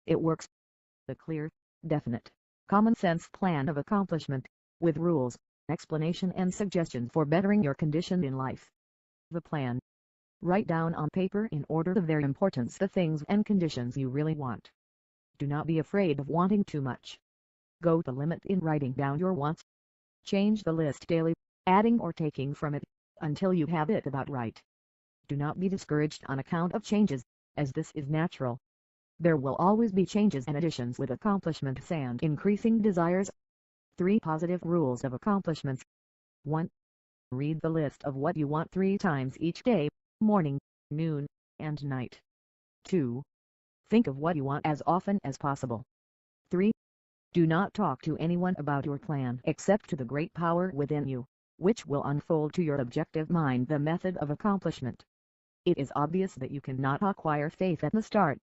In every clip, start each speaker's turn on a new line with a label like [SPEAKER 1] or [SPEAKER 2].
[SPEAKER 1] It works. A clear, definite, common sense plan of accomplishment, with rules, explanation and suggestions for bettering your condition in life. The plan. Write down on paper in order of their importance the things and conditions you really want. Do not be afraid of wanting too much. Go the limit in writing down your wants. Change the list daily, adding or taking from it, until you have it about right. Do not be discouraged on account of changes, as this is natural. There will always be changes and additions with accomplishments and increasing desires. 3 positive rules of accomplishments. 1. Read the list of what you want 3 times each day, morning, noon, and night. 2. Think of what you want as often as possible. 3. Do not talk to anyone about your plan except to the great power within you, which will unfold to your objective mind the method of accomplishment. It is obvious that you cannot acquire faith at the start.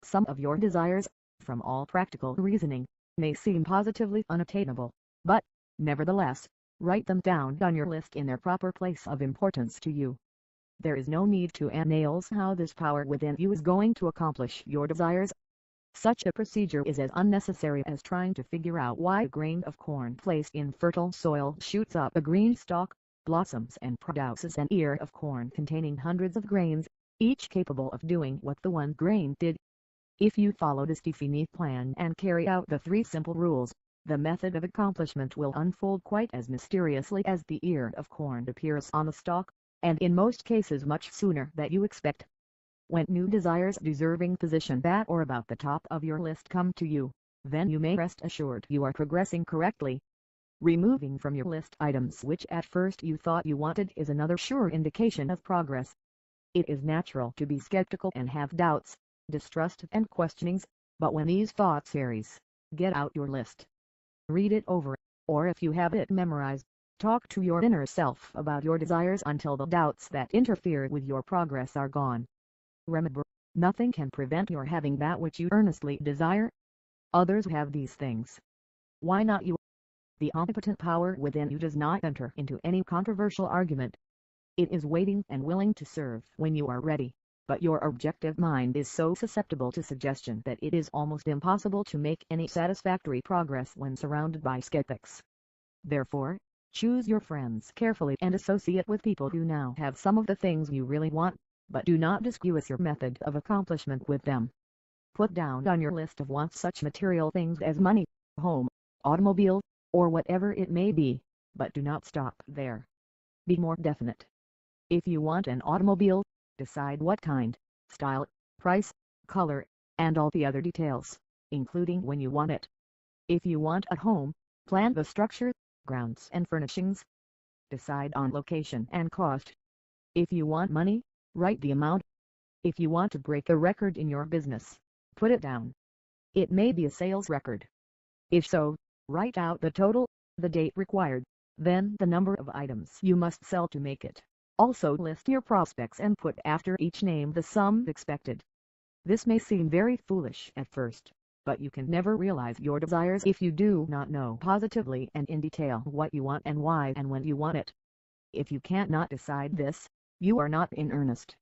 [SPEAKER 1] Some of your desires, from all practical reasoning, may seem positively unattainable, but, nevertheless, write them down on your list in their proper place of importance to you. There is no need to announce how this power within you is going to accomplish your desires. Such a procedure is as unnecessary as trying to figure out why a grain of corn placed in fertile soil shoots up a green stalk, blossoms and produces an ear of corn containing hundreds of grains, each capable of doing what the one grain did. If you follow this definite plan and carry out the 3 simple rules, the method of accomplishment will unfold quite as mysteriously as the ear of corn appears on the stalk, and in most cases much sooner than you expect. When new desires deserving position at or about the top of your list come to you, then you may rest assured you are progressing correctly. Removing from your list items which at first you thought you wanted is another sure indication of progress. It is natural to be skeptical and have doubts, distrust and questionings, but when these thoughts arise, get out your list. Read it over, or if you have it memorized, talk to your inner self about your desires until the doubts that interfere with your progress are gone. Remember, nothing can prevent your having that which you earnestly desire. Others have these things. Why not you? The omnipotent power within you does not enter into any controversial argument. It is waiting and willing to serve when you are ready, but your objective mind is so susceptible to suggestion that it is almost impossible to make any satisfactory progress when surrounded by skeptics. Therefore, choose your friends carefully and associate with people who now have some of the things you really want, but do not discuss your method of accomplishment with them. Put down on your list of wants such material things as money, home, automobile, or whatever it may be, but do not stop there. Be more definite. If you want an automobile, decide what kind, style, price, color, and all the other details, including when you want it. If you want a home, plan the structure, grounds and furnishings. Decide on location and cost. If you want money, write the amount. If you want to break a record in your business, put it down. It may be a sales record. If so, write out the total, the date required, then the number of items you must sell to make it. Also list your prospects and put after each name the sum expected. This may seem very foolish at first, but you can never realize your desires if you do not know positively and in detail what you want and why and when you want it. If you cannot decide this, you are not in earnest.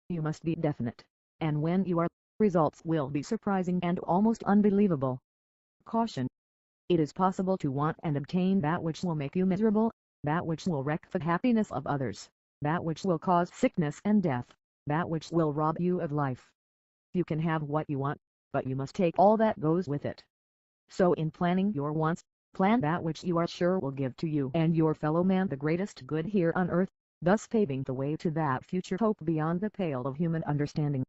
[SPEAKER 1] You must be definite, and when you are, results will be surprising and almost unbelievable. Caution. It is possible to want and obtain that which will make you miserable, that which will wreck the happiness of others, that which will cause sickness and death, that which will rob you of life. You can have what you want, but you must take all that goes with it. So in planning your wants, plan that which you are sure will give to you and your fellow man the greatest good here on earth, thus paving the way to that future hope beyond the pale of human understanding.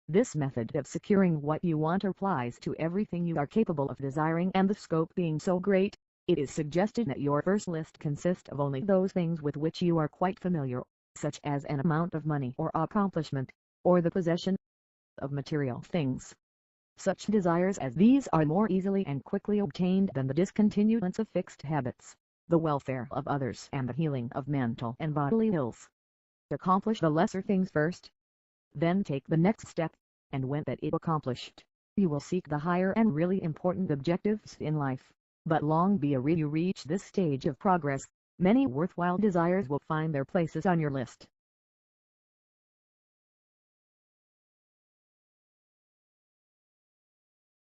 [SPEAKER 1] This method of securing what you want applies to everything you are capable of desiring, and the scope being so great, it is suggested that your first list consist of only those things with which you are quite familiar, such as an amount of money or accomplishment, or the possession of material things. Such desires as these are more easily and quickly obtained than the discontinuance of fixed habits, the welfare of others and the healing of mental and bodily ills. Accomplish the lesser things first. Then take the next step, and when that is accomplished, you will seek the higher and really important objectives in life. But long before you reach this stage of progress, many worthwhile desires will find their places on your list.